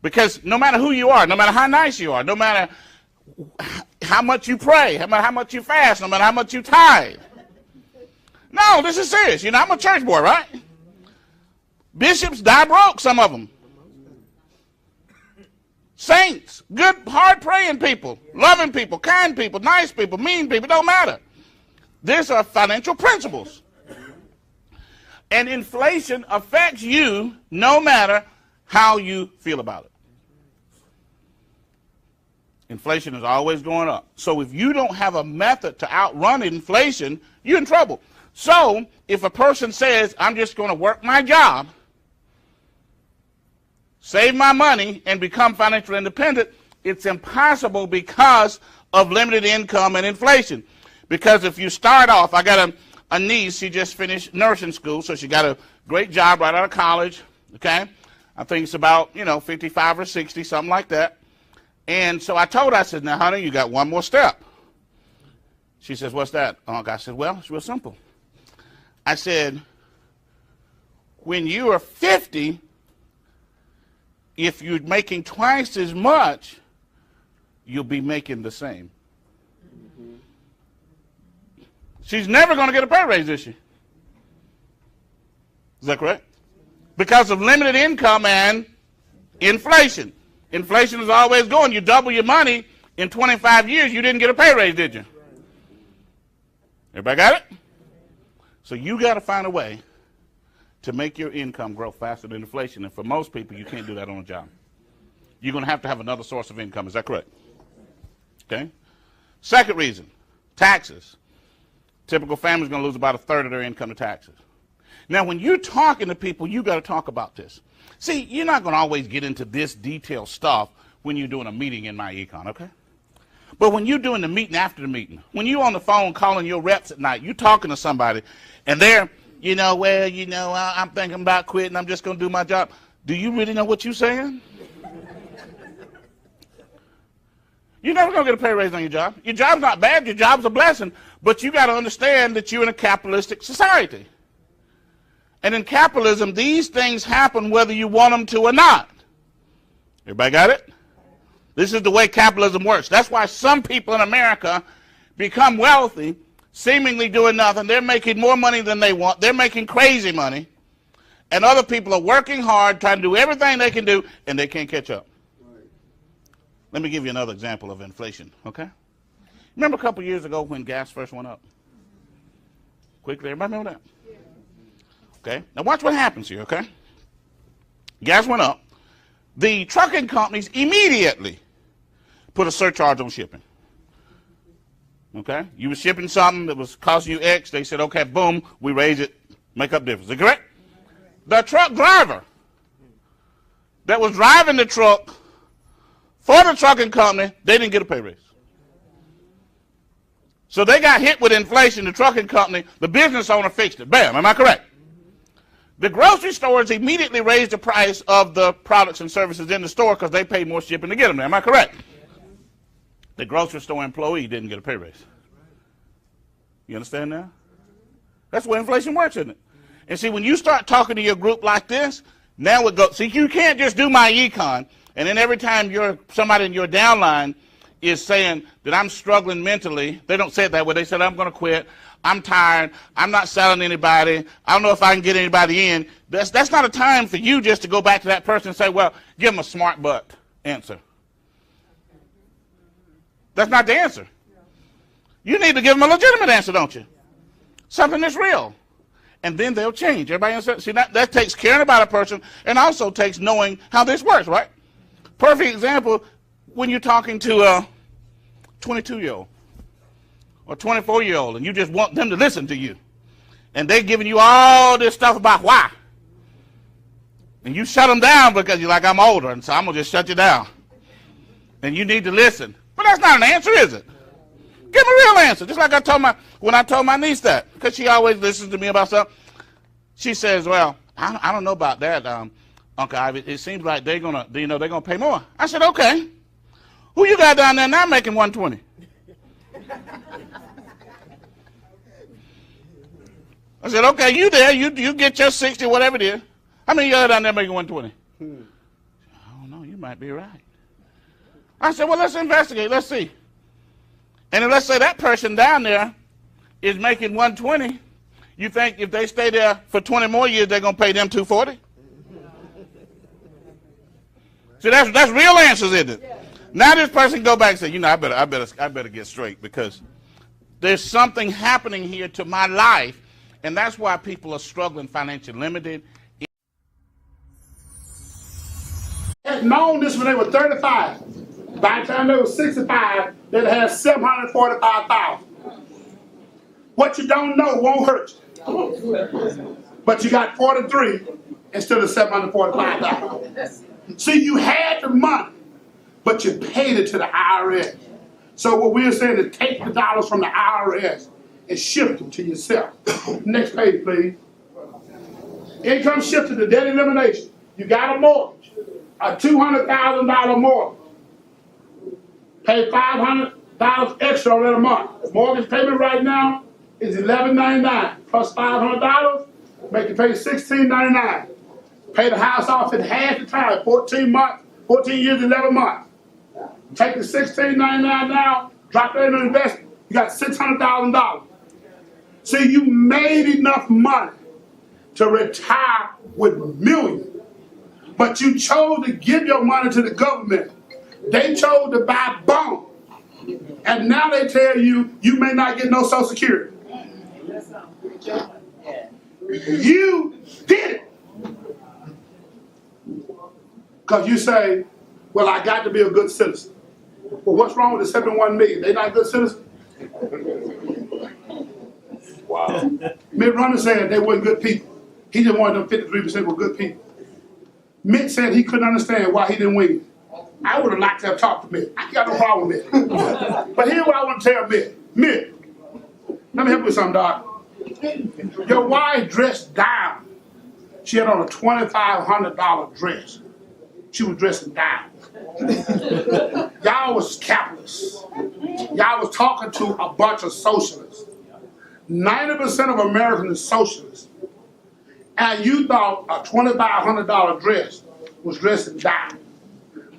Because no matter who you are, no matter how nice you are, no matter how much you pray, no matter how much you fast, no matter how much you tithe. No, this is serious. You know, I'm a church boy, right? Bishops die broke, some of them. Saints, good, hard praying people, loving people, kind people, nice people, mean people, don't matter. These are financial principles. And inflation affects you no matter how you feel about it. Inflation is always going up. So if you don't have a method to outrun inflation, you're in trouble. So if a person says, I'm just going to work my job, save my money, and become financially independent, it's impossible because of limited income and inflation. Because if you start off, I got a niece, she just finished nursing school, so she got a great job right out of college, okay? I think it's about, 55 or 60, something like that. And so I told her, I said, now, honey, you got one more step. She says, what's that, Uncle? I said, well, it's real simple. I said, when you are 50, if you're making twice as much, you'll be making the same. Mm-hmm. She's never going to get a pay raise, is she? Is that correct? Because of limited income and inflation. Inflation is always going. You double your money in 25 years, you didn't get a pay raise, did you? Everybody got it? So you got to find a way to make your income grow faster than inflation. And for most people, you can't do that on a job. You're going to have another source of income. Is that correct? Okay. Second reason, taxes. Typical family's going to lose about a third of their income to taxes. Now, when you're talking to people, you got to talk about this. See, you're not going to always get into this detailed stuff when you're doing a meeting in my econ, okay? But when you're doing the meeting after the meeting, when you're on the phone calling your reps at night, you're talking to somebody, and they're, I'm thinking about quitting, I'm just going to do my job. Do you really know what you're saying? You're never going to get a pay raise on your job. Your job's not bad, your job's a blessing, but you got to understand that you're in a capitalistic society. And in capitalism, these things happen whether you want them to or not. Everybody got it? This is the way capitalism works. That's why some people in America become wealthy, seemingly doing nothing. They're making more money than they want. They're making crazy money. And other people are working hard, trying to do everything they can do, and they can't catch up. Right. Let me give you another example of inflation, okay? Remember a couple years ago when gas first went up? Quickly, everybody remember that? Yeah. Okay, now watch what happens here, okay? Gas went up. The trucking companies immediately put a surcharge on shipping. Okay? You were shipping something that was costing you X. They said, okay, boom, we raise it, make up difference. Is that correct? The truck driver that was driving the truck for the trucking company, they didn't get a pay raise. So they got hit with inflation, the trucking company, the business owner fixed it. Bam, am I correct? The grocery stores immediately raised the price of the products and services in the store because they paid more shipping to get them there. Am I correct? The grocery store employee didn't get a pay raise. You understand now? That's where inflation works, isn't it? And see, when you start talking to your group like this, now it goes. See, you can't just do my econ, and then every time somebody in your downline is saying that I'm struggling mentally, they don't say it that way. They said, I'm going to quit. I'm tired. I'm not selling anybody. I don't know if I can get anybody in. That's not a time for you just to go back to that person and say, well, give them a smart butt answer. That's not the answer. You need to give them a legitimate answer, don't you? Something that's real. And then they'll change. Everybody understand? See, that takes caring about a person and also takes knowing how this works, right? Perfect example, when you're talking to a 22-year-old or 24-year-old and you just want them to listen to you. And they're giving you all this stuff about why. And you shut them down because you're like, I'm older, and so I'm going to just shut you down. And you need to listen. But that's not an answer, is it? Give them a real answer. Just like when I told my niece that, because she always listens to me about stuff. She says, well, I don't know about that, Uncle Ivy. It seems like they're gonna pay more. I said, okay. Who you got down there now making 120? I said, okay, you there, you get your 60, whatever it is. How many of you down there making 120? I don't know, you might be right. I said, well, let's investigate. Let's see. And then let's say that person down there is making 120. You think if they stay there for 20 more years, they're going to pay them 240? See, that's real answers, isn't it? Now this person go back and say, you know, I better get straight, because there's something happening here to my life, and that's why people are struggling, financially limited. Had known this when they were 35. By the time they were 65, they'd have 745,000. What you don't know won't hurt you. But you got 43 instead of 745,000. See, you had the money, but you paid it to the IRS. So what we're saying is take the dollars from the IRS and shift them to yourself. Next page, please. Income shifted to debt elimination. You got a mortgage, a $200,000 mortgage. Pay $500 extra on that a month. The mortgage payment right now is $11.99 plus $500, make you pay $16.99. Pay the house off in half the time, 14 years, 11 months. Take the $16.99 now, drop that in an investment. You got $600,000. See, you made enough money to retire with millions, but you chose to give your money to the government. They chose to buy bonds, and now they tell you you may not get no Social Security. You did it. Because you say, well, I got to be a good citizen. Well, what's wrong with the 71 million? They not good citizens? Wow. Mitt Romney said they weren't good people. He just wanted them 53% were good people. Mitt said he couldn't understand why he didn't win. I would have liked to have talked to Mitt. I got no problem with Mitt. But here's what I want to tell Mitt. Mitt, let me help you with something, Doc. Your wife dressed down. She had on a $2,500 dress. She was dressing down. Y'all was capitalists. Y'all was talking to a bunch of socialists. 90% of Americans is socialists. And you thought a $2,500 dress was dressing down.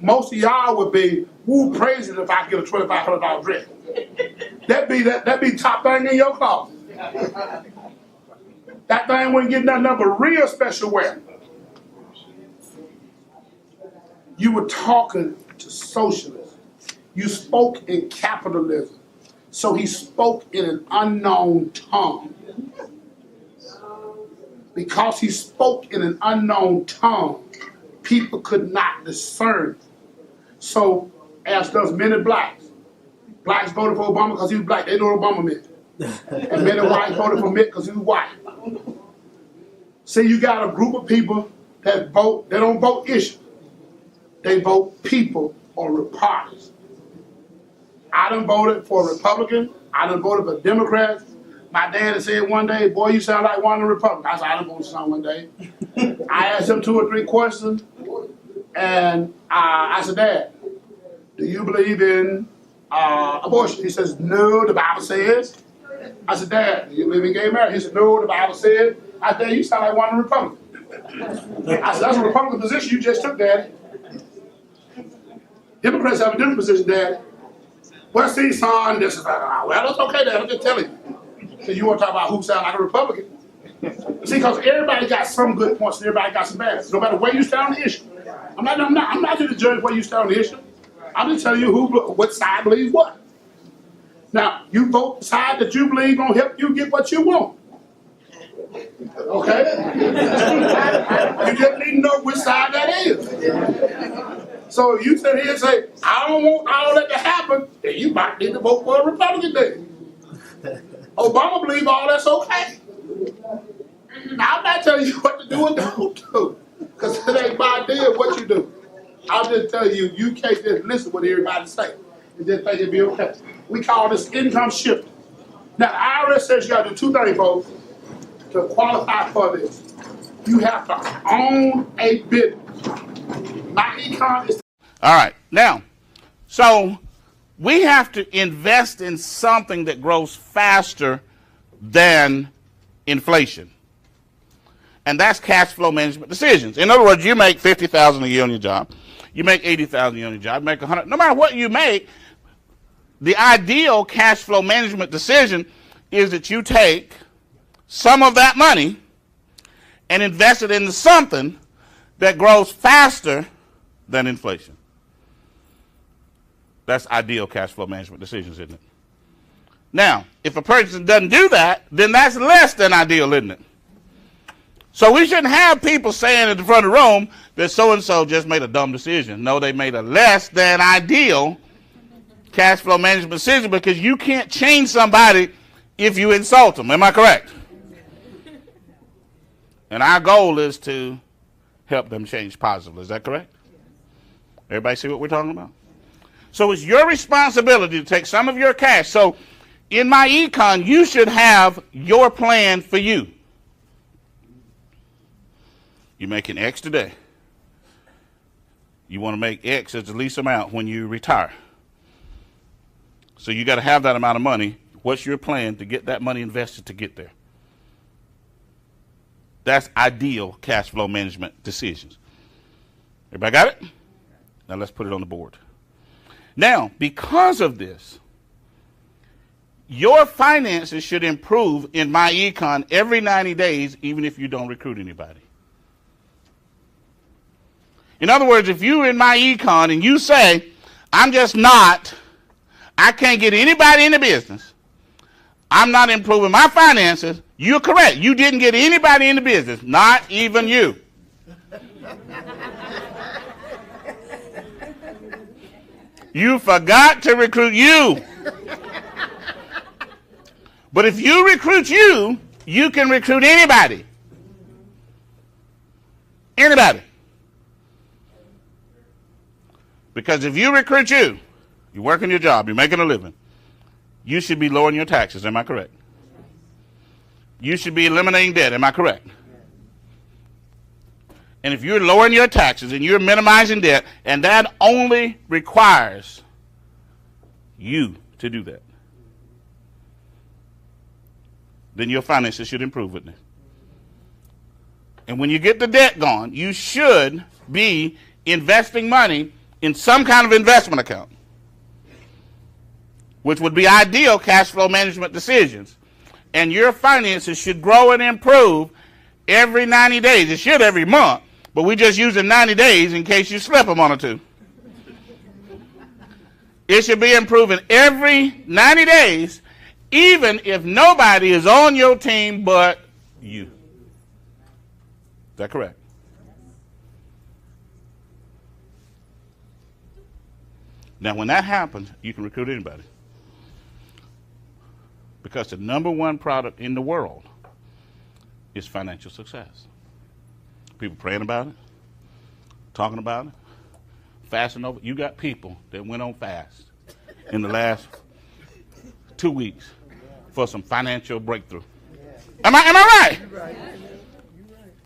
Most of y'all would be, woo, praising if I get a $2,500 dress. That'd be top thing in your closet. That thing wouldn't get nothing but real special wear. You were talking to socialists. You spoke in capitalism. So he spoke in an unknown tongue. Because he spoke in an unknown tongue, people could not discern. So, as does many blacks. Blacks voted for Obama because he was black. They know what Obama meant. And many whites voted for Mitt because he was white. See, you got a group of people that vote, they don't vote issues. They vote people or parties. I done voted for a Republican. I done voted for Democrats. My dad said one day, boy, you sound like one of the Republicans. I said, I done voted for someone one day. I asked him 2 or 3 questions, and I said, Dad, do you believe in abortion? He says, no, the Bible says. I said, Dad, do you believe in gay marriage? He said, no, the Bible says. I said, you sound like one of the Republicans. I said, that's a Republican position you just took, Daddy. Democrats have a different position, Daddy. Well, see, son, this is, well, it's okay, Dad, I'm just telling you. So you want to talk about who sound like a Republican? See, because everybody got some good points and everybody got some bad. No matter where you stand on the issue. I'm not here to judge where you stand on the issue. I'm just telling you what side believes what. Now, you vote the side that you believe gonna help you get what you want. Okay? You just need to know which side that is. So if you sit here and say, I don't want all that to happen, then you might need to vote for a Republican then. Obama believes all that's okay. Now, I'm not telling you what to do and don't do, because it ain't my idea what you do. I'll just tell you, you can't just listen to what everybody say and just think it'll be okay. We call this income shift. Now, the IRS says you got to do 2 things, folks, to qualify for this. You have to own a business. My income is... All right. Now, so we have to invest in something that grows faster than inflation. And that's cash flow management decisions. In other words, you make $50,000 a year on your job. You make $80,000 on your job. You make $100,000. No matter what you make, the ideal cash flow management decision is that you take some of that money and invest it into something that grows faster than inflation. That's ideal cash flow management decisions, isn't it? Now, if a person doesn't do that, then that's less than ideal, isn't it? So we shouldn't have people saying at the front of the room that so-and-so just made a dumb decision. No, they made a less than ideal cash flow management decision, because you can't change somebody if you insult them. Am I correct? And our goal is to help them change positively. Is that correct? Everybody see what we're talking about? So it's your responsibility to take some of your cash. So in my econ, you should have your plan for you. You're making X today. You want to make X as the least amount when you retire. So you got to have that amount of money. What's your plan to get that money invested to get there? That's ideal cash flow management decisions. Everybody got it? Now let's put it on the board. Now, because of this, your finances should improve in my econ every 90 days, even if you don't recruit anybody. In other words, if you're in my econ and you say, I can't get anybody in the business, I'm not improving my finances, you're correct. You didn't get anybody in the business, not even you. You forgot to recruit you. But if you recruit you, you can recruit anybody. Anybody. Because if you recruit you, you're working your job, you're making a living, you should be lowering your taxes. Am I correct? You should be eliminating debt. Am I correct? And if you're lowering your taxes and you're minimizing debt, and that only requires you to do that, then your finances should improve with it. And when you get the debt gone, you should be investing money in some kind of investment account, which would be ideal cash flow management decisions. And your finances should grow and improve every 90 days. It should every month, but we just use it 90 days in case you slip a month or two. It should be improving every 90 days, even if nobody is on your team but you. Is that correct? Now, when that happens, you can recruit anybody. Because the number one product in the world is financial success. People praying about it, talking about it, fasting over it. You got people that went on fast in the last 2 weeks for some financial breakthrough. Am I right?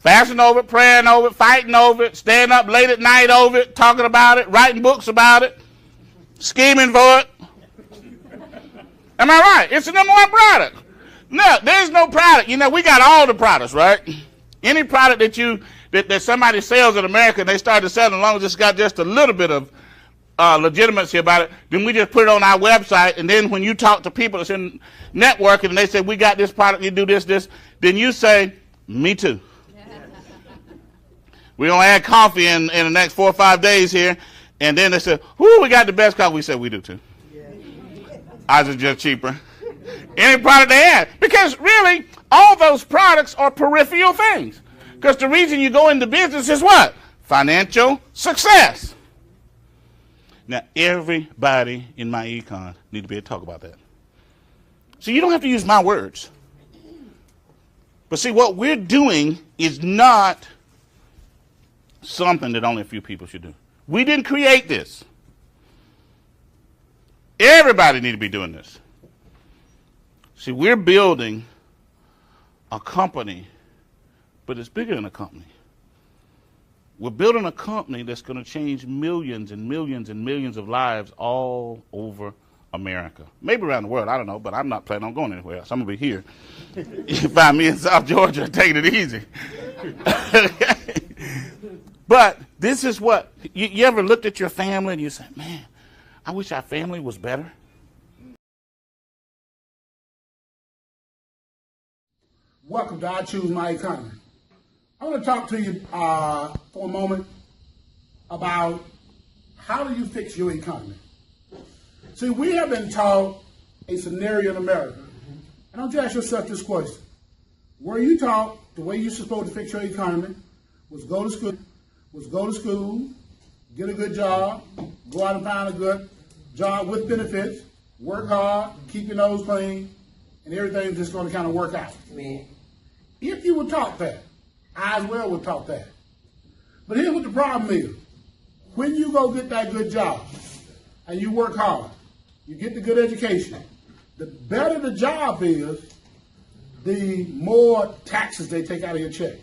Fasting over it, praying over it, fighting over it, staying up late at night over it, talking about it, writing books about it, scheming for it. Am I right? It's the number one product. No, there's no product. You know, we got all the products, right? Any product that somebody sells in America and they started selling, as long as it's got just a little bit of legitimacy about it, then we just put it on our website. And then when you talk to people that's in networking and they say, we got this product, you do this, then you say, me too. We're going to add coffee in the next 4 or 5 days here. And then they say, whoo, we got the best coffee. We said, we do too. Ours is just cheaper. Any product they have. Because really, all those products are peripheral things. Because the reason you go into business is what? Financial success. Now, everybody in my econ need to be able to talk about that. So you don't have to use my words. But see, what we're doing is not something that only a few people should do. We didn't create this. Everybody need to be doing this. See, we're building a company, but it's bigger than a company. We're building a company that's going to change millions and millions and millions of lives all over America. Maybe around the world, I don't know, but I'm not planning on going anywhere else. I'm going to be here. You find me in South Georgia taking it easy. But This is what, you ever looked at your family and you said, man, I wish our family was better? Welcome to I Choose My Economy. I want to talk to you for a moment about how do you fix your economy. See, we have been taught a scenario in America. And I want you to ask yourself this question. Were you taught the way you're supposed to fix your economy was go to school, get a good job, go out and find a good job with benefits, work hard, keep your nose clean, and everything's just going to kind of work out. Amen. If you were taught that, I as well were taught that. But here's what the problem is. When you go get that good job and you work hard, you get the good education, the better the job is, the more taxes they take out of your check.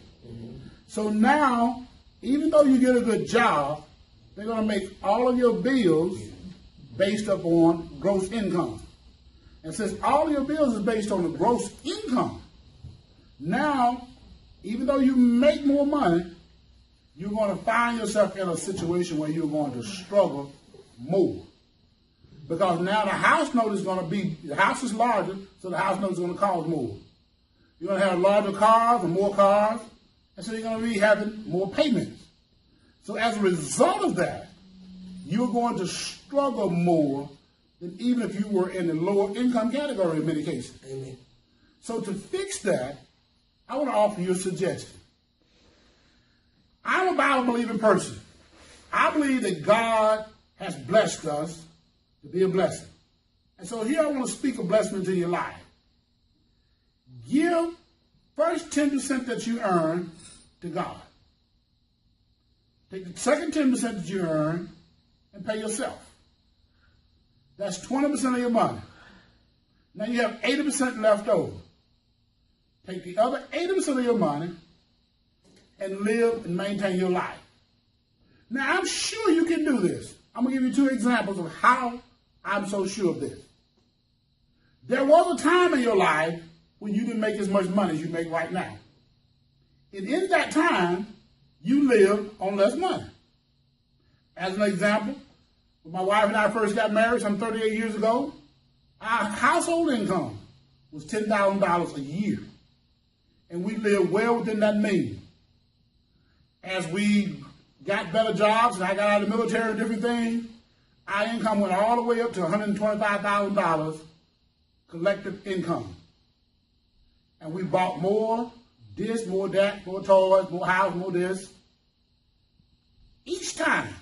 So now, even though you get a good job, they're going to make all of your bills based upon gross income. And since all of your bills is based on the gross income, now, even though you make more money, you're going to find yourself in a situation where you're going to struggle more. Because now the house note is going to be, the house is larger, so the house note is going to cost more. You're going to have larger cars and more cars, and so you're going to be having more payments. So as a result of that, you're going to struggle more than even if you were in the lower income category in many cases. Amen. So to fix that, I want to offer you a suggestion. I'm a Bible-believing person. I believe that God has blessed us to be a blessing. And so here I want to speak a blessing into your life. Give first 10% that you earn to God. Take the second 10% that you earn and pay yourself. That's 20% of your money. Now you have 80% left over. Take the other 80% of your money and live and maintain your life. Now, I'm sure you can do this. I'm going to give you 2 examples of how I'm so sure of this. There was a time in your life when you didn't make as much money as you make right now. And in that time, you lived on less money. As an example, when my wife and I first got married some 38 years ago, our household income was $10,000 a year. And we lived well within that means. As we got better jobs and I got out of the military and different things, our income went all the way up to $125,000 collective income. And we bought more this, more that, more toys, more house, more this. Each time,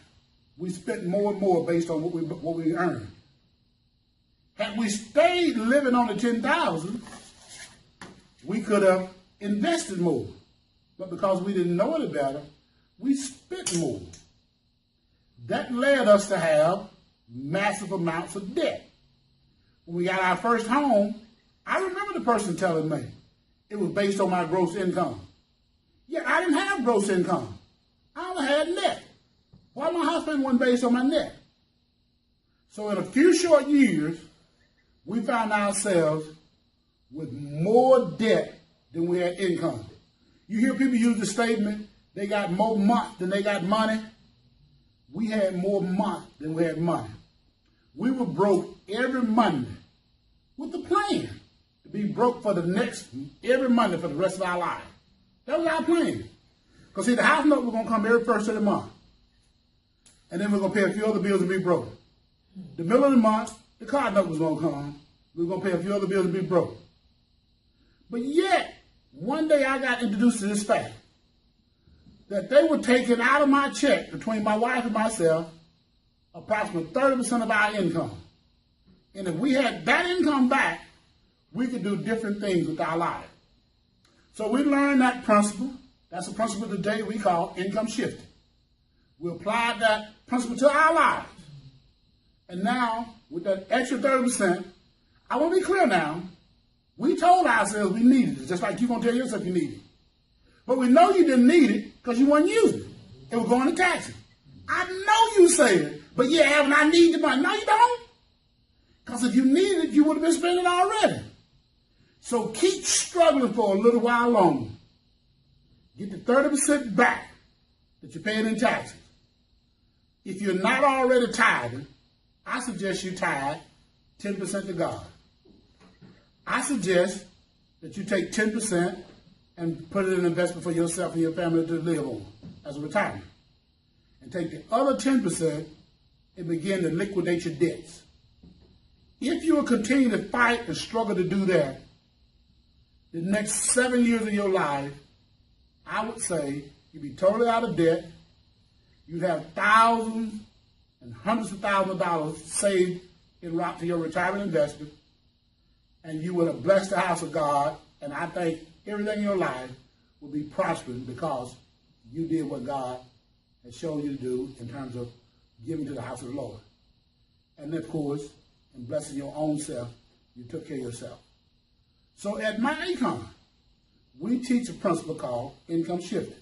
we spent more and more based on what we earned. Had we stayed living on the $10,000, we could have invested more. But because we didn't know any better, we spent more. That led us to have massive amounts of debt. When we got our first home, I remember the person telling me it was based on my gross income. Yeah, I didn't have gross income. I only had net. Why my house payment wasn't based on my net? So in a few short years, we found ourselves with more debt than we had income. You hear people use the statement, they got more month than they got money. We had more month than we had money. We were broke every Monday with the plan to be broke for the next, every Monday for the rest of our lives. That was our plan. Because see, the house note was going to come every first of the month. And then we're going to pay a few other bills and be broke. The middle of the month, the car note was going to come. We were going to pay a few other bills and be broke. But yet, one day I got introduced to this fact that they were taking out of my check between my wife and myself approximately 30% of our income. And if we had that income back, we could do different things with our lives. So we learned that principle. That's a principle today we call income shifting. We applied that principle to our lives. And now, with that extra 30%, I want to be clear now, we told ourselves we needed it, just like you're going to tell yourself you need it. But we know you didn't need it because you weren't using it. It was going to taxes. I know you say it, but yeah, Evan, I need the money. No, you don't. Because if you needed it, you would have been spending it already. So keep struggling for a little while longer. Get the 30% back that you're paying in taxes. If you're not already tithing, I suggest you tithe 10% to God. I suggest that you take 10% and put it in investment for yourself and your family to live on as a retirement. And take the other 10% and begin to liquidate your debts. If you will continue to fight and struggle to do that, the next 7 years of your life, I would say you'd be totally out of debt. You'd have thousands and hundreds of thousands of dollars saved en route to your retirement investment. And you would have blessed the house of God. And I think everything in your life will be prospering because you did what God has shown you to do in terms of giving to the house of the Lord. And of course, in blessing your own self, you took care of yourself. So at My Econ, we teach a principle called income shifting.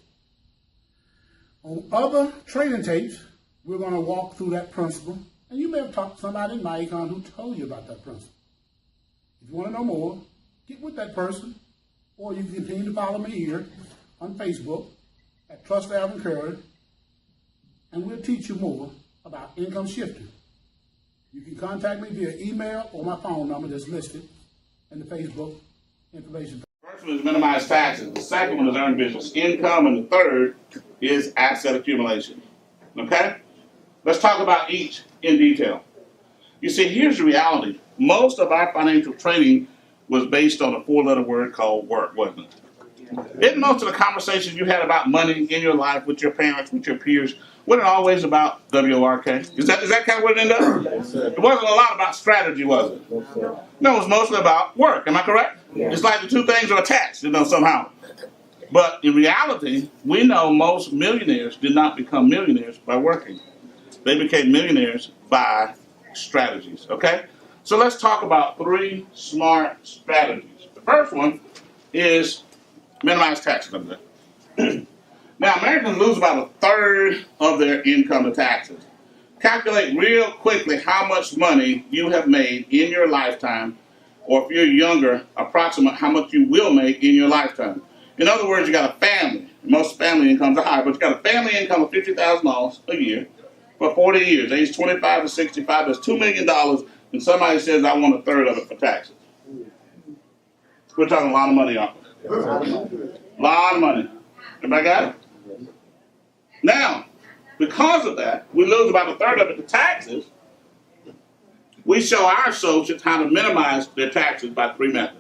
On other training tapes, we're going to walk through that principle. And you may have talked to somebody in My Econ who told you about that principle. If you want to know more, get with that person. Or you can continue to follow me here on Facebook at Trust Alvin Curry. And we'll teach you more about income shifting. You can contact me via email or my phone number that's listed in the Facebook information. The first one is minimize taxes. The second one is earn business income. And the third is asset accumulation. Okay? Let's talk about each in detail. You see, here's the reality. Most of our financial training was based on a four-letter word called work, wasn't it? Isn't most of the conversations you had about money in your life with your parents, with your peers, wasn't it always about W-O-R-K? Is that kind of what it ended up? It wasn't a lot about strategy, was it? No, it was mostly about work. Am I correct? It's like the two things are attached, somehow. But in reality, we know most millionaires did not become millionaires by working. They became millionaires by strategies, okay? So let's talk about 3 smart strategies. The first one is minimize taxes. Now, Americans lose about a third of their income to taxes. Calculate real quickly how much money you have made in your lifetime, or if you're younger, approximate how much you will make in your lifetime. In other words, you got a family. Most family incomes are high, but you got a family income of $50,000 a year for 40 years, age 25 to 65. That's $2 million, and somebody says, I want a third of it for taxes. We're talking a lot of money, aren't we? A lot of money. Everybody got it? Now, because of that, we lose about a third of it to taxes. We show our associates how to minimize their taxes by 3 methods.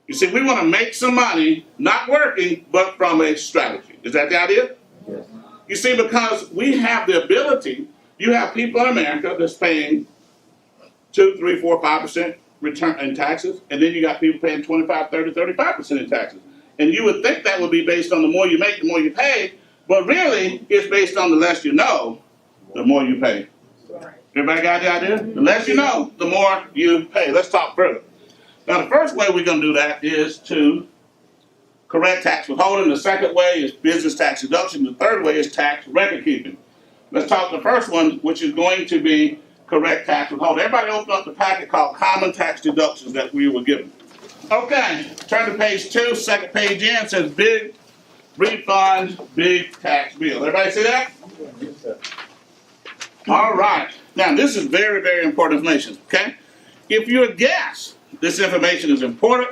You see, we want to make some money, not working, but from a strategy. Is that the idea? Yes. You see, because we have the ability, you have people in America that's paying 2, 3, 4, 5% return in taxes, and then you got people paying 25, 30, 35% in taxes. And you would think that would be based on the more you make, the more you pay, but really, it's based on the less you know, the more you pay. Everybody got the idea? The less you know, the more you pay. Let's talk further. Now, the first way we're going to do that is to correct tax withholding. The second way is business tax deduction. The third way is tax record keeping. Let's talk the first one, which is going to be correct tax withholding. Everybody open up the packet called Common Tax Deductions that we were given. Okay, turn to page 2, second page in, it says big refund, big tax bill. Everybody see that? All right. Now, this is very, very important information, okay? If you're a guest, this information is important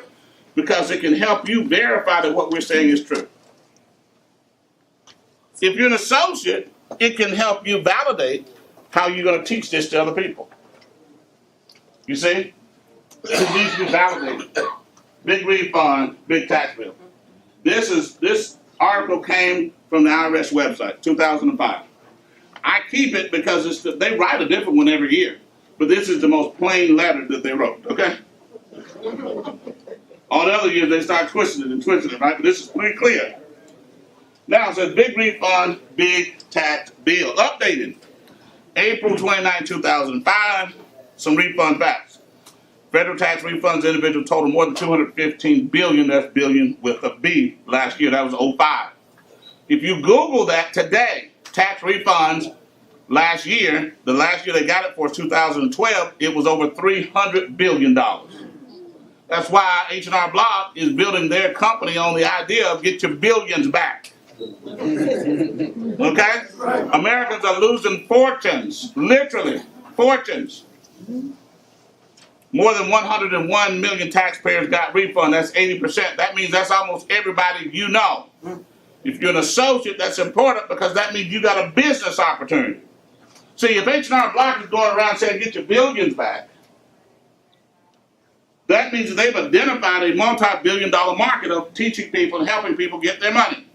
because it can help you verify that what we're saying is true. If you're an associate, it can help you validate how you're going to teach this to other people. You see? It needs to be validated. Big refund, big tax bill. This article came from the IRS website, 2005. I keep it because they write a different one every year, but this is the most plain letter that they wrote, okay? All the other years they start twisting it, right? But this is pretty clear. Now it says big refund, big tax bill. Updated, April 29, 2005, some refund facts. Federal tax refunds to individuals total more than $215 billion, that's billion with a B, last year, that was 05. If you Google that today, tax refunds last year, the last year they got it for 2012, it was over $300 billion. That's why H&R Block is building their company on the idea of get your billions back. Okay? Americans are losing fortunes, literally fortunes. More than 101 million taxpayers got refund. That's 80%. That means that's almost everybody you know. If you're an associate, that's important because that means you got a business opportunity. See, if H&R Block is going around saying get your billions back, that means that they've identified a multi-billion-dollar market of teaching people and helping people get their money.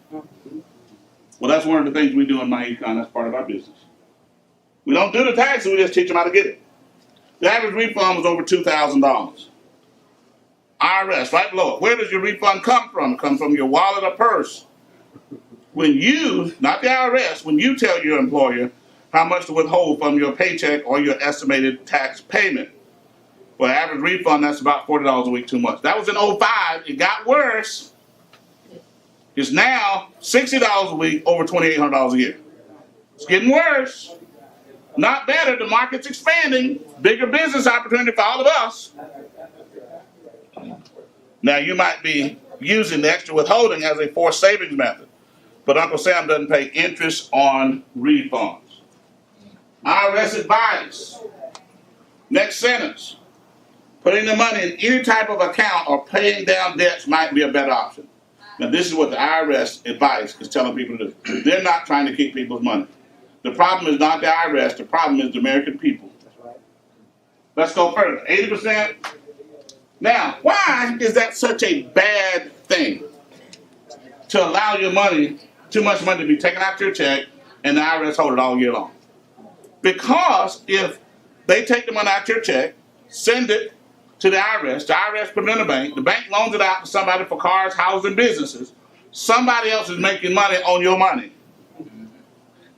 Well, that's one of the things we do in my econ. That's part of our business. We don't do the taxes, we just teach them how to get it. The average refund was over $2,000. IRS, right below it. Where does your refund come from? It comes from your wallet or purse. When you, not the IRS, when you tell your employer how much to withhold from your paycheck or your estimated tax payment. For an average refund, that's about $40 a week too much. That was in 2005. It got worse. It's now $60 a week, over $2,800 a year. It's getting worse. Not better. The market's expanding. Bigger business opportunity for all of us. Now, you might be using the extra withholding as a forced savings method, but Uncle Sam doesn't pay interest on refunds. IRS advice. Next sentence. Putting the money in any type of account or paying down debts might be a better option. Now, this is what the IRS advice is telling people to do. They're not trying to keep people's money. The problem is not the IRS. The problem is the American people. Let's go further. 80%. Now, why is that such a bad thing? To allow your money, too much money to be taken out your check and the IRS hold it all year long. Because if they take the money out your check, send it to the IRS put it in the bank loans it out to somebody for cars, houses, and businesses. Somebody else is making money on your money.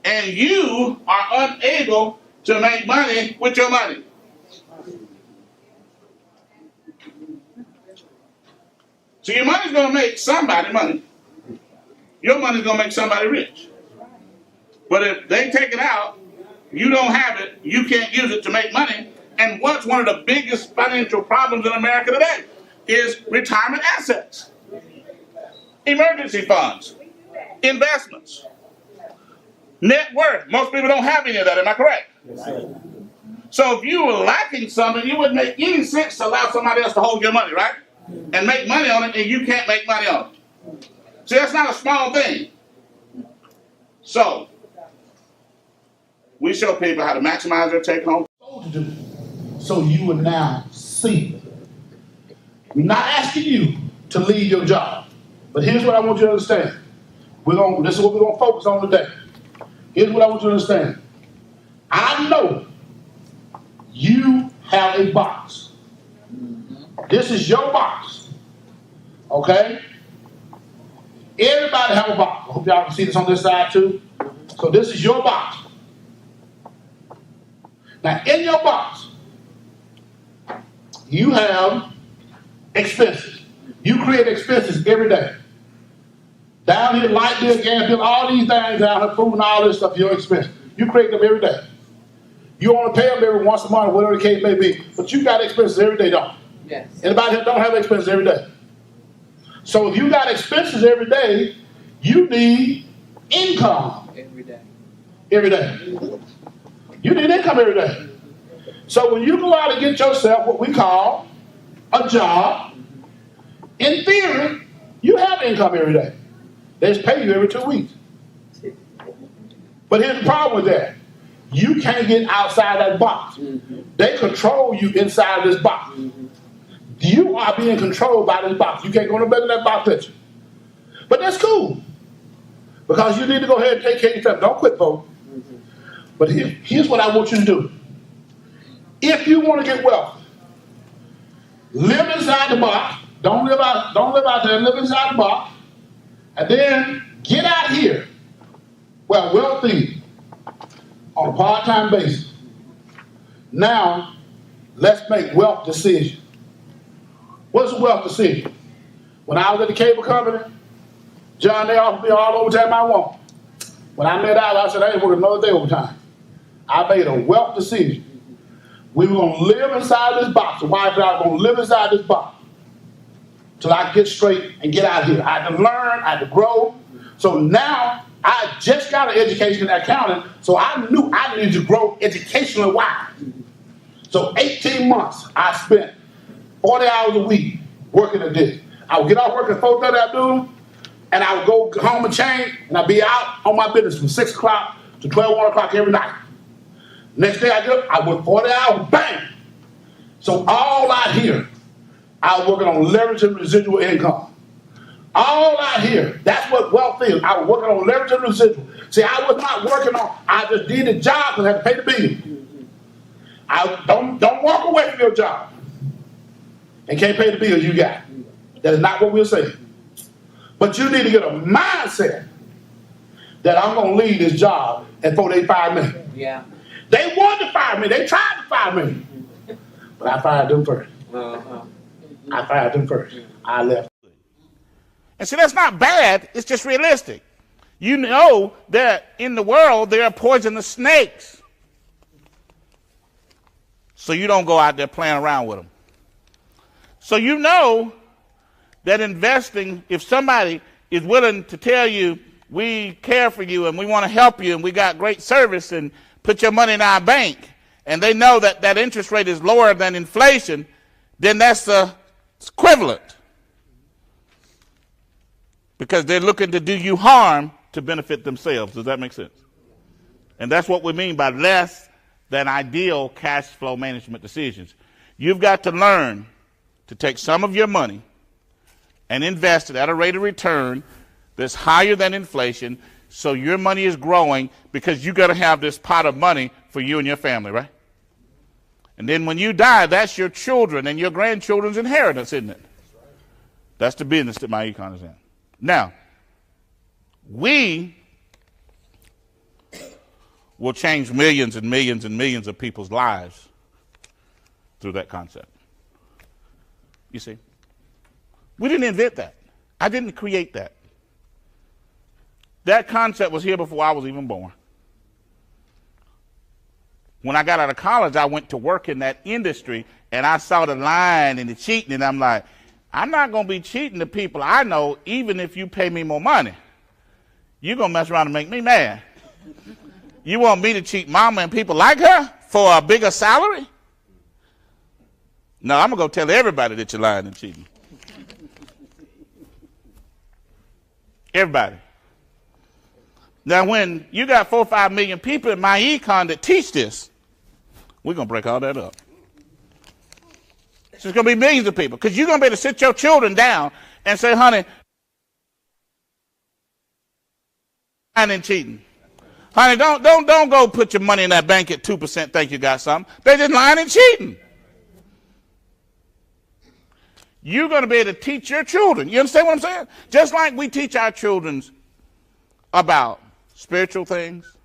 And you are unable to make money with your money. So your money's going to make somebody money. Your money's going to make somebody rich. But if they take it out, you don't have it, you can't use it to make money. And what's one of the biggest financial problems in America today is retirement assets, emergency funds, investments, net worth. Most people don't have any of that, am I correct? So if you were lacking something, it wouldn't make any sense to allow somebody else to hold your money, right? And make money on it, and you can't make money on it. See, that's not a small thing. So, we show people how to maximize their take-home. So you will now see. We're not asking you to leave your job. But here's what I want you to understand. This is what we're going to focus on today. Here's what I want you to understand. I know you have a box. This is your box. Okay? Everybody have a box. I hope y'all can see this on this side too. So this is your box. Now in your box, you have expenses. You create expenses every day. Down here, light bill, gas bill, all these things down here, food and all this stuff, your expenses. You create them every day. You only pay them every once a month, whatever the case may be, but you got expenses every day, don't you? Yes. Anybody here don't have expenses every day? So if you got expenses every day, you need income. Every day. Every day. You need income every day. So when you go out and get yourself what we call a job, in theory, you have income every day. They just pay you every 2 weeks. But here's the problem with that. You can't get outside that box. They control you inside this box. You are being controlled by this box. You can't go no better than that box picture. But that's cool. Because you need to go ahead and take care of yourself. Don't quit, folks. But here's what I want you to do. If you want to get wealthy, live inside the box. Don't live out there. Live inside the box. And then get out here. Well, wealthy on a part-time basis. Now, let's make wealth decisions. What's a wealth decision? When I was at the cable company, John, they offered me all overtime I want. When I met out, I said, I ain't working another day overtime. I made a wealth decision. We were going to live inside this box. The wife and I were going to live inside this box till I get straight and get out of here. I had to learn, I had to grow, So now I just got an education in accounting, so I knew I needed to grow educationally wise. So 18 months I spent 40 hours a week working at this. I would get off work at 4:30 afternoon, and I would go home and change, and I'd be out on my business from 6 o'clock to 12, 1 o'clock every night. Next day I get up, I work 40 hours, bang! So all out here, I was working on leveraging residual income. All out here, that's what wealth is. I was working on leveraging residual. See, I was not working on, I just did the job because I had to pay the bill. I don't walk away from your job and can't pay the bills you got. That is not what we're saying. But you need to get a mindset that I'm going to leave this job before they fire me. Yeah. They wanted to fire me. They tried to fire me. But I fired them first. I fired them first. I left. And see, that's not bad. It's just realistic. You know that in the world there are poisonous snakes. So you don't go out there playing around with them. So you know that investing, if somebody is willing to tell you, we care for you and we want to help you and we got great service and put your money in our bank, and they know that that interest rate is lower than inflation, then that's equivalent. Because they're looking to do you harm to benefit themselves. Does that make sense? And that's what we mean by less than ideal cash flow management decisions. You've got to learn to take some of your money and invest it at a rate of return that's higher than inflation, so your money is growing, because you're going to have this pot of money for you and your family, right? And then when you die, that's your children and your grandchildren's inheritance, isn't it? That's the business that my econ is in. Now, we will change millions and millions and millions of people's lives through that concept. You see? We didn't invent that. I didn't create that. That concept was here before I was even born. When I got out of college, I went to work in that industry, and I saw the lying and the cheating, and I'm like, I'm not going to be cheating the people I know, even if you pay me more money. You're going to mess around and make me mad. You want me to cheat mama and people like her for a bigger salary? No, I'm going to go tell everybody that you're lying and cheating. Everybody. Now, when you got 4 or 5 million people in my econ that teach this, we're going to break all that up. So it's going to be millions of people, because you're going to be able to sit your children down and say, honey, lying and cheating. Honey, don't go put your money in that bank at 2%, think you got something. They're just lying and cheating. You're going to be able to teach your children. You understand what I'm saying? Just like we teach our children about spiritual things,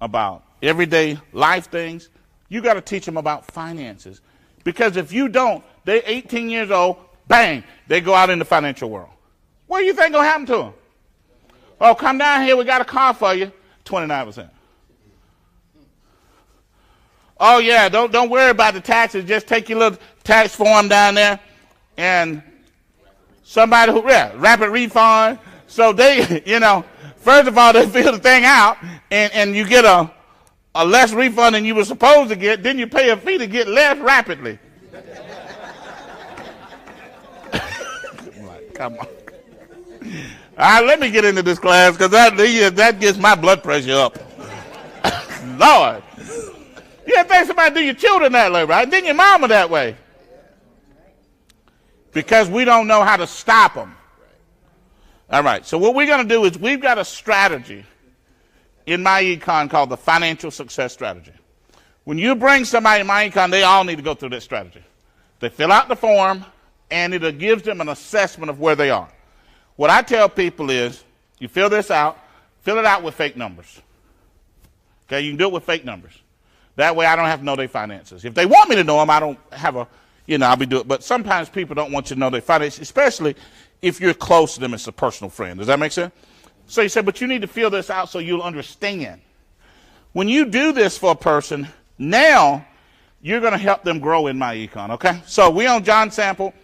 about everyday life things, you got to teach them about finances. Because if you don't, they're 18 years old, bang, they go out in the financial world. What do you think going to happen to them? Oh, come down here, we got a car for you, 29%. Oh, yeah, don't worry about the taxes. Just take your little tax form down there, and somebody who, rapid refund. So they, first of all, they fill the thing out, and you get a less refund than you were supposed to get. Then you pay a fee to get less rapidly. I'm like, come on. All right, let me get into this class, because that gets my blood pressure up. Lord. You ever think somebody do your children that way, right? Then your mama that way. Because we don't know how to stop them. All right, so what we're going to do is we've got a strategy in my econ called the financial success strategy. When you bring somebody in my econ, they all need to go through this strategy. They fill out the form, and it gives them an assessment of where they are. What I tell people is, you fill this out, fill it out with fake numbers. Okay, you can do it with fake numbers. That way I don't have to know their finances. If they want me to know them, I don't have I'll be doing it. But sometimes people don't want you to know their finances, especially if you're close to them as a personal friend. Does that make sense? So you say, but you need to fill this out so you'll understand. When you do this for a person, now you're going to help them grow in my econ, okay? So we on John Sample.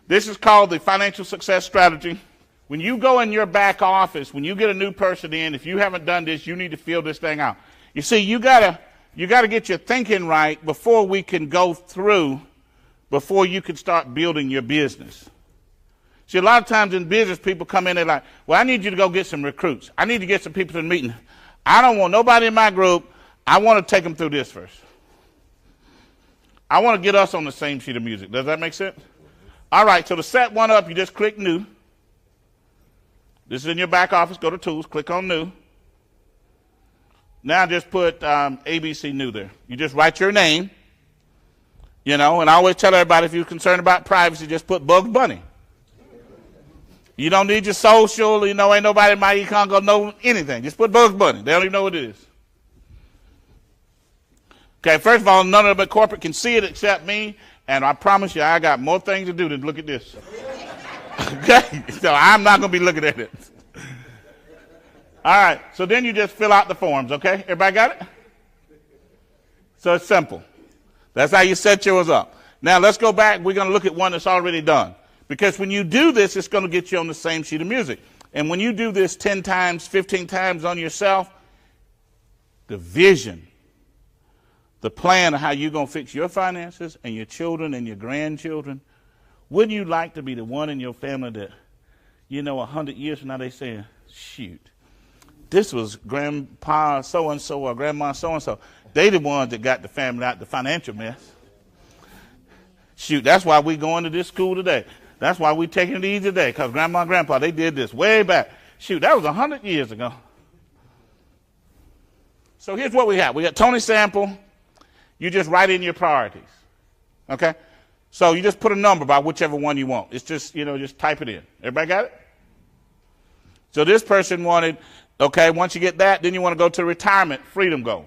This is called the financial success strategy. When you go in your back office, when you get a new person in, if you haven't done this, you need to fill this thing out. You see, you gotta get your thinking right before we can go through, before you can start building your business. See, a lot of times in business, people come in, they're like, well, I need you to go get some recruits. I need to get some people to the meeting. I don't want nobody in my group. I want to take them through this first. I want to get us on the same sheet of music. Does that make sense? All right, so to set one up, you just click New. This is in your back office. Go to Tools, click on New. Now just put ABC New there. You just write your name, and I always tell everybody, if you're concerned about privacy, just put Bugs Bunny. You don't need your social, ain't nobody in my econ gonna know anything. Just put Bugs Bunny. They don't even know what it is. Okay, first of all, none of the corporate can see it except me, and I promise you I got more things to do than look at this. Okay, so I'm not going to be looking at it. All right, so then you just fill out the forms, okay? Everybody got it? So it's simple. That's how you set yours up. Now let's go back. We're going to look at one that's already done. Because when you do this, it's going to get you on the same sheet of music. And when you do this 10 times, 15 times on yourself, the vision, the plan of how you're going to fix your finances and your children and your grandchildren, wouldn't you like to be the one in your family that, 100 years from now they saying, shoot, this was grandpa so-and-so or grandma so-and-so. They the ones that got the family out the financial mess. Shoot, that's why we going to this school today. That's why we taking it easy today, because grandma and grandpa, they did this way back. Shoot, that was 100 years ago. So here's what we have. We got Tony Sample. You just write in your priorities, okay? So you just put a number by whichever one you want. It's just, just type it in. Everybody got it? So this person wanted, okay, once you get that, then you want to go to retirement freedom goal.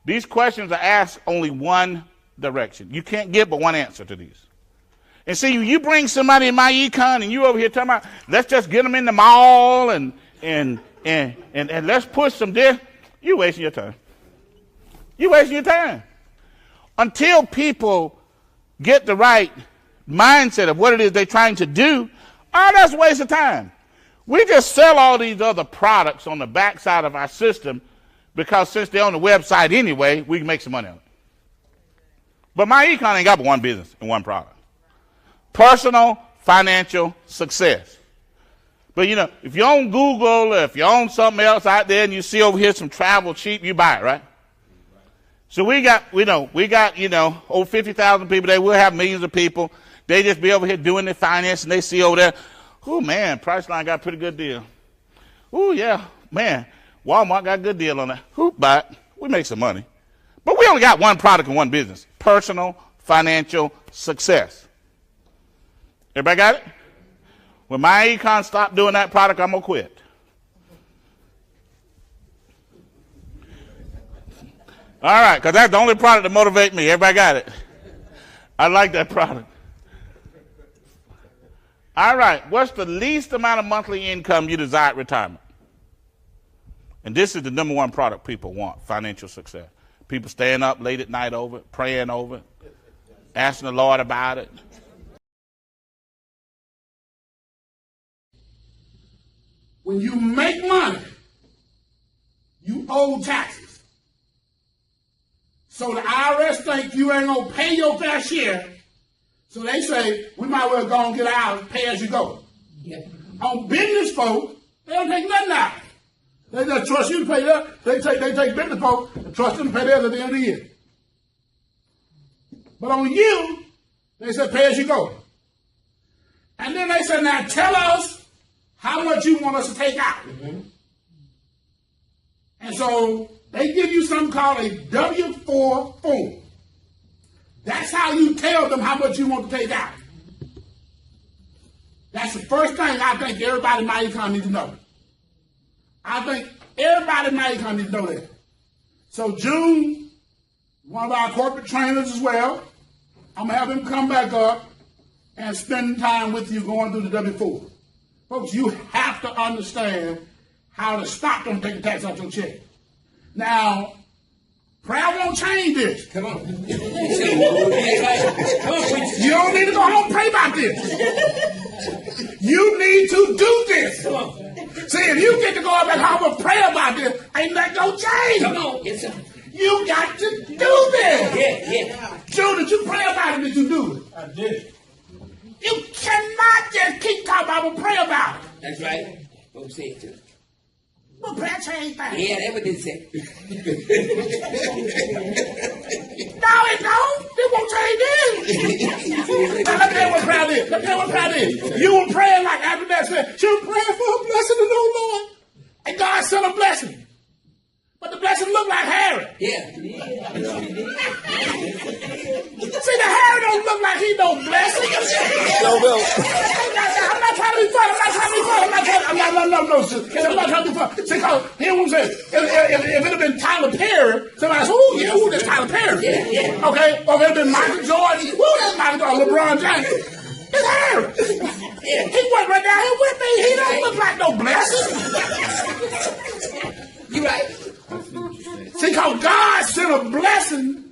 These questions are asked only one direction. You can't get but one answer to these. And see, you bring somebody in my econ and you over here talking about, let's just get them in the mall and let's push some there. You're wasting your time. You're wasting your time. Until people get the right mindset of what it is they're trying to do, that's a waste of time. We just sell all these other products on the backside of our system because since they're on the website anyway, we can make some money on it. But my econ ain't got but one business and one product. Personal financial success. But if you're on Google or if you're on something else out there and you see over here some travel cheap, you buy it, right? So we got over 50,000 people there. We'll have millions of people. They just be over here doing their finance and they see over there, oh man, Priceline got a pretty good deal. Oh yeah, man, Walmart got a good deal on that. Buy it. We make some money. But we only got one product and one business. Personal financial success. Everybody got it? When my econ stop doing that product, I'm going to quit. All right, because that's the only product that motivates me. Everybody got it? I like that product. All right, what's the least amount of monthly income you desire at retirement? And this is the number one product people want, financial success. People staying up late at night over it, praying over it, asking the Lord about it. When you make money, you owe taxes. So the IRS think you ain't gonna pay your fair share. So they say, we might well go and get ours, pay as you go. Yeah. On business folk, they don't take nothing out. They just trust you to pay them. They take business folk and trust them to pay theirs at the end of the year. But on you, they say pay as you go. And then they say, now tell us how much you want us to take out. Mm-hmm. And so they give you something called a W-4 form. That's how you tell them how much you want to take out. That's the first thing I think everybody in my econ needs to know. I think everybody in my econ needs to know that. So June, one of our corporate trainers as well, I'm going to have him come back up and spend time with you going through the W-4. Folks, you have to understand how to stop them taking tax off your check. Now, prayer won't change this. Come on. You don't need to go home and pray about this. You need to do this. See, if you get to go up and home and pray about this, ain't that gonna change? Come on. Yes, sir. You got to do this. Yeah. Joe, did you pray about it? Did you do it? I did. You cannot just keep talking about it and pray about it. That's right. What we said too. Well, prayer change things. Yeah, that what they said. No, it don't. It won't change this. Now, let me tell you what prayer is. Let me tell you what prayer is. You were praying like after that said, you were praying for a blessing to the Lord. And God sent a blessing. But the blessing looked like Harry. Yeah. See, the Harry don't look like he no blessing. I'm not trying to be funny. No, sis. I'm not trying to be funny. See, because hear what I'm saying. If it had been Tyler Perry, somebody said, ooh, yeah, ooh, that's Tyler Perry. Yeah. Okay? Or if it had been Michael Jordan, ooh, that's Michael Jordan, LeBron James. It's Harry. Yeah. He went right down here with me. He don't look like no blessing. You right. See, because God sent a blessing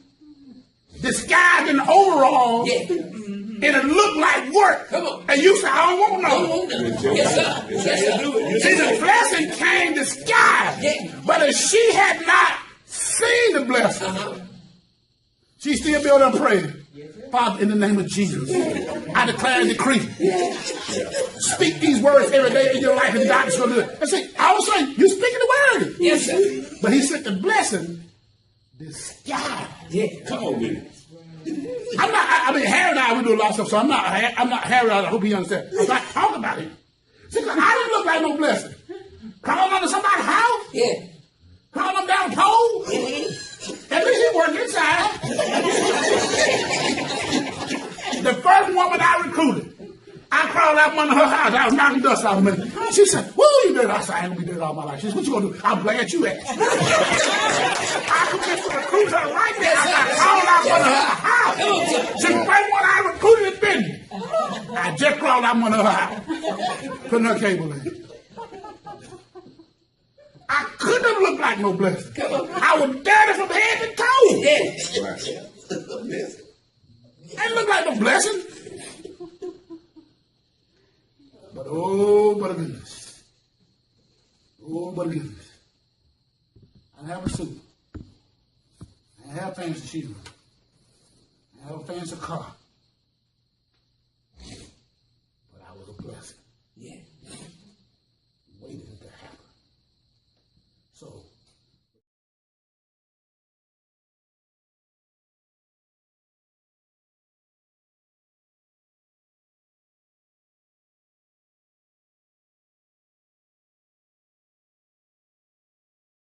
disguised in overall, Yeah. and it looked like work. Come on. And you said, I don't want Come no. on. Yes, sir. Yes, sir. See, the blessing came disguised. Yeah. But if she had not seen the blessing, she still be able to pray. Father, in the name of Jesus, I declare and decree. Speak these words every day in your life, and God is going to do it. And see, I was saying, you speaking the word. Yes, sir. But he said the blessing disguised. Yeah. Come on with it. I mean, Harry and I, we do a lot of stuff, so I'm not Harry, I hope he understands. I'm not talking about him. See, I didn't look like no blessing. Crawling under somebody's house, Yeah. crawling them down the pole. At least he worked inside. The first woman I recruited, I crawled out from under her house. I was knocking dust off of me. She said, "Woo, you did?" I said, "I ain't gonna be dead all my life." She said, "What you gonna do?" "I'm glad you asked." I could just recruit her right there. I got crawled out from under her house. She's the first one I recruited in business. I just crawled out from under her house, putting her cable in. I couldn't have looked like no blessing. I was dirty from head to toe. Yeah. I didn't look like no blessing. But oh, but a goodness. Oh, but a goodness. I have a suit. I have fancy shoes. I have a fancy car.